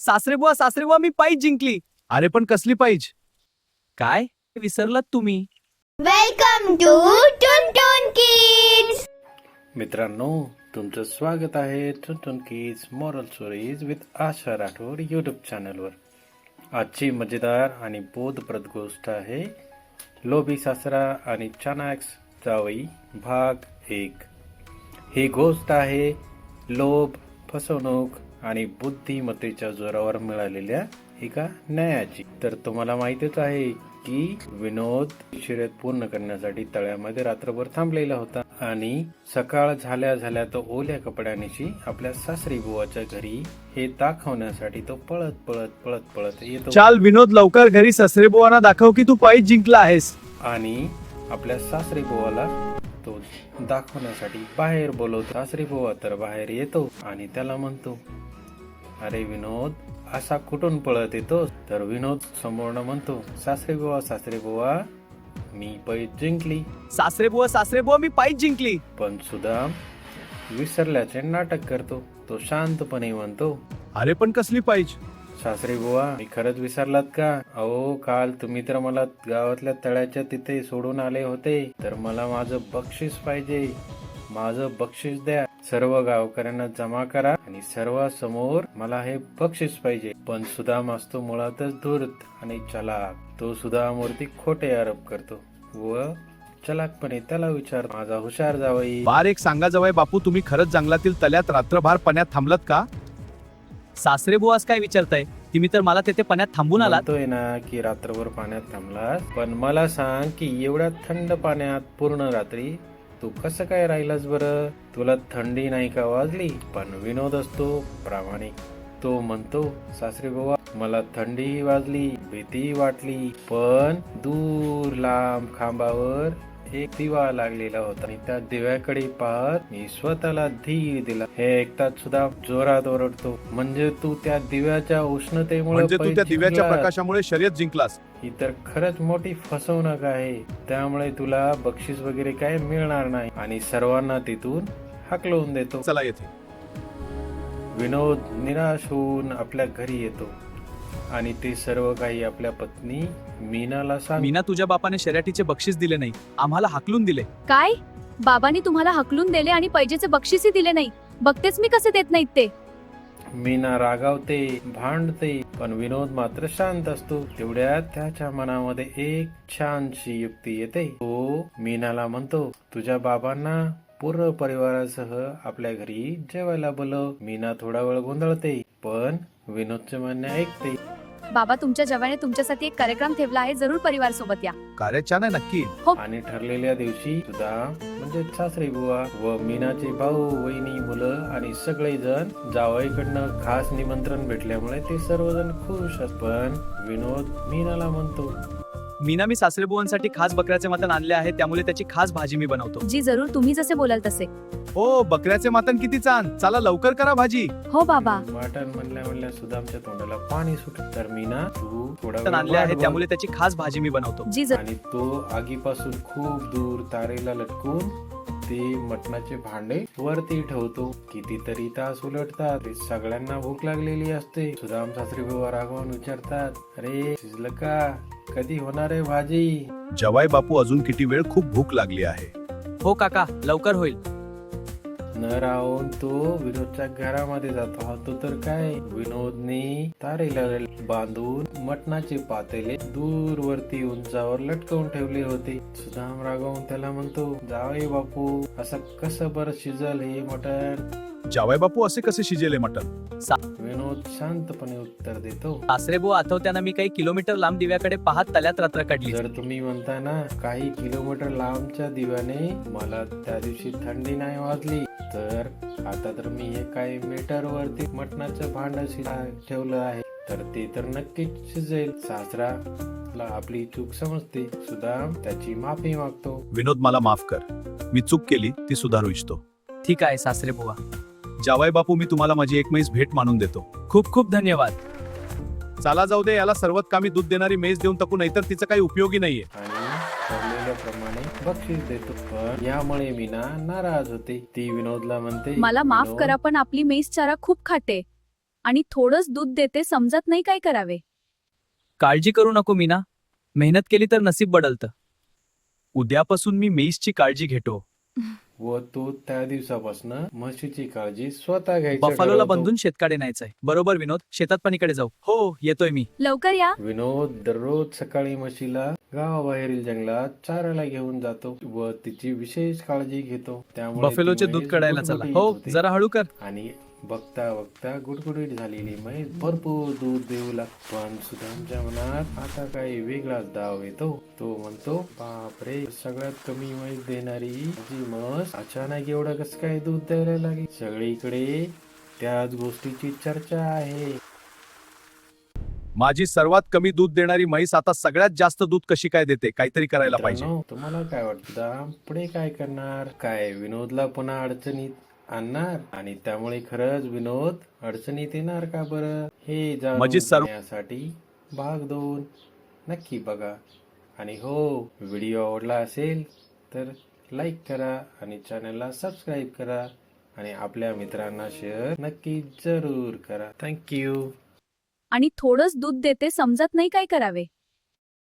सासरे बुवा मी पायीच जिंकली. अरे पण कसली पाहिजे? काय विसरलात तुम्ही? Welcome to Tuntun kids. मित्रांनो, तुमचं स्वागत आहे Tuntun kids moral stories with Asha Rathod YouTube चॅनलवर. आजची मजेदार आणि बोधप्रद गोष्ट आहे लोभी सासरा आणि चाणाक्ष जावई भाग 1. ही गोष्ट आहे लोभ, फसवणूक आणि बुद्धिमत्तेच्या जोरावर मिळालेल्या एका न्यायाची. तर तुम्हाला माहितीच आहे की विनोद शर्यत पूर्ण करण्यासाठी तळ्यामध्ये रात्रभर थांबलेला होता आणि सकाळ झाल्या झाल्या तो ओल्या कपड्यानिशी आपल्या सासरी बुवाच्या घरी हे दाखवण्यासाठी तो पळत येतो. चाल विनोद, लवकर घरी सासरे बुवांना दाखव की तू पायीच जिंकला आहेस. आणि आपल्या सासरी बुवाला तो दाखवण्यासाठी बाहेर बोलवतो. सासरी बुवा तर बाहेर येतो आणि त्याला म्हणतो, अरे विनोद, असा कुठून पळत येतो? तर विनोद समोरनं म्हणतो, सासरे बुवा मी पैज जिंकली. सासरे बुवा मी पायीच जिंकली. पण सुदाम विसरल्याचे नाटक करतो. तो शांतपणे म्हणतो, अरे पण कसली पाहिजे? सासरे बुवा, मी खरंच विसरलात का? अहो, काल तुम्ही तर मला गावातल्या तळ्याच्या तिथे सोडून आले होते, तर मला माझं बक्षीस पाहिजे. माझं बक्षीस द्या. सर्व गावकऱ्यांना जमा करा आणि सर्वांसमोर मला हे बक्षीस पाहिजे. पण सुदाम असतो मुळातच धूर्त आणि चलाक. तो सुदामवरती खोटे आरोप करतो व चलाकपणे त्याला विचार, माझा हुशार जावई. बार एक सांगा जवाई बापू, तुम्ही खरंच जंगलातील तल्यात रात्रभर पाण्यात थांबलत का? सासरे बुवास काय विचारताय? तुम्ही तर मला तेथे पाण्यात थांबून आलात. म्हणतोय ना की रात्रभर पाण्यात थांबलास, पण मला सांग की एवढ्या थंड पाण्यात पूर्ण रात्री तू कसं काय राहिलास बरं? तुला थंडी नाही का वाजली? पण विनोद असतो प्रामाणिक. तो म्हणतो, सासरे बुवा, मला थंडी वाजली, भीती वाटली, पण दूर लांब खांबावर एक दिवा लागलेला होता आणि त्या दिव्याकडे पाहत मी स्वतःला धीर दिला. हे ऐकतात सुद्धा जोरात ओरडतो, म्हणजे तू त्या दिव्याच्या उष्णतेमुळे म्हणजे तू त्या दिव्याच्या जिंकलास. प्रकाशामुळे शर्यत जिंकलास. ही तर खरंच मोठी फसवणूक आहे. त्यामुळे तुला बक्षीस वगैरे काय मिळणार नाही आणि सर्वांना तिथून हाकलवून देतो. चला येथे. विनोद निराश होऊन आपल्या घरी येतो आणि ते सर्व काही आपल्या पत्नी मीनाला सांग. मीना, तुझ्या बापाने शर्यतीचे बक्षीस दिले नाही, आम्हाला हाकलून दिले. काय? बाबांनी तुम्हाला हकलून दिले आणि पैजेचे बक्षीसही दिले नाही? बघतेच मी कसे देत नाहीत ते. मीना रागावते, भांडते, पण विनोद मात्र शांत असतो. तेवढ्यात त्याच्या मनामध्ये एक छानशी युक्ती येते. तो मीनाला म्हणतो, तुझ्या बाबांना पूर्ण परिवारासह आपल्या घरी जेवायला बोलव. मीना थोडा वेळ गोंधळते, पण विनोदचे म्हणणे ऐकते. बाबा, तुमच्या जवाने तुमच्यासाठी एक कार्यक्रम ठेवला आहे, जरूर परिवार सोबत या. कार्य छान आहे नक्की. आणि ठरलेल्या दिवशी सुद्धा म्हणजे सासरे बुवा व मीनाचे भाऊ, वहिनी, मुलं आणि सगळेजण जावईकडनं खास निमंत्रण भेटल्यामुळे ते सर्वजण खुश असतात. पण विनोद मीनाला म्हणतो, मीना, मी सासरे बुवांसाठी खास बकऱ्याचे मटण आणले आहे, त्यामुळे त्याची खास भाजी मी बनवतो. जी जरूर, तुम्ही जसे बोलाल तसे. हो, बकऱ्याचे मातन किती छान. चला लवकर करा भाजी. हो बाबा. मटण म्हणल्या सुद्धा आमच्या तोंडाला पाणी सुटलं. तर मीना, तू थोडा मटण वेळ आणले आहे, वाट बघ. त्यामुळे त्याची खास भाजी मी बनवतो. जी जरूर. आणि तो आगीपासून खूप दूर तारेला लटकून ते मटणाचे भांडे वरती ठेवतो. कितीतरी तास उलटतात. सगळ्यांना भूक लागलेली असते. सुदाम सासरी बुवा रागावून विचारतात, अरे शिजलं का? कधी होणार आहे भाजी? जवाई बापू, अजून किती वेळ? खूप भूक लागली आहे. हो काका, लवकर होईल. न राहून तो विनोदच्या घरामध्ये जातो. तो तर काय, विनोदने तारेला बांधून मटणाचे पातेले दूरवरती उंचावर लटकवून ठेवले होते. सुदाम रागावून त्याला म्हणतो, जावई बापू, असं कसं बरं शिजल हे मटण? जावई बापू, असे कसे शिजेले मटण? विनोद शांतपणे उत्तर देतो, सासरे बुवा, आठवत्यानं मी काही किलोमीटर लांब दिव्याकडे पाहत तल्यात रात्र काढली. जर तुम्ही म्हणता ना काही किलोमीटर लांबच्या दिव्याने मला त्या दिवशी थंडी नाही वाजली, तर आता तर मी हे काही मीटर वरती मटणाचं भांड ठेवलं आहे, तर ते तर नक्कीच शिजेल. सासराला आपली चूक समजते. सुदाम त्याची माफी मागतो. विनोद, मला माफ कर. मी चूक केली, ती सुधारू इच्छितो. ठीक आहे सासरे बुवा, जावई बापू, मी तुम्हाला माझी एक म्हैस भेट मानून देतो. खूप खूप धन्यवाद. चला जाऊ दे, याला सर्वात कामी दूध देणारी म्हैस देऊन टाकू, नाहीतर तिचं काही उपयोगी नाहीये. आणि ठरलेल्याप्रमाणे बक्षीस देतो. पण यामुळे मीना नाराज होते. ती विनोदला म्हणते, मला माफ "विनोद, करा, पण आपली म्हैस चारा खूप खाते. आणि थोडंच दूध देते समजत नाही काय करावे. काळजी करू नको मीना, मेहनत केली तर नसीब बदलतं. उद्यापासून मी म्हैसची काळजी घेतो. व तो त्या दिवसापासून म्हशीची काळजी स्वतः घ्यायची बफालोला ठरवतो. बंधून शेतकडे न्यायचंय. बरोबर विनोद, शेतात पाणीकडे जाऊ. हो येतोय मी. लवकर या. विनोद दररोज सकाळी म्हशीला गावाबाहेरील जंगलात चारायला घेऊन जातो व तिची विशेष काळजी घेतो. त्यामुळे ती बफेलोचे दूध म्हैस काढायला चला. गुटगुटीत हो होते. जरा हळू कर. आणि बघता बघता गुटगुटीत झालेली म्हैस भरपूर दूध देऊ लागतो. पण सुदामच्या मनात आता काही वेगळाच डाव येतो. तो म्हणतो, बापरे, सगळ्यात कमी म्हैस देणारी जी म्हस अचानक एवढं कसं काय दूध द्यायला लागली. सगळीकडे त्याच गोष्टीची चर्चा आहे. माझी सर्वात कमी दूध देणारी म्हैस आता सगळ्यात जास्त दूध कशी काय देते, काहीतरी करायला पाहिजे. मित्रांनो, तुम्हाला काय वाटतं सुदाम पुढे काय करणार? काय विनोदला पुन्हा अडचणीत आणणार? आणि त्यामुळे खरंच विनोद अडचणीत येणार का बरं? हे जाणून म्हणजे घेण्यासाठी भाग 2 नक्की बघा. आणि हो, व्हिडिओ आवडला असेल तर लाईक करा आणि चॅनलला सबस्क्राईब करा आणि आपल्या मित्रांना शेअर नक्की जरूर करा. थँक्यू. आणि थोडंच दूध देते समजत नाही काय करावे.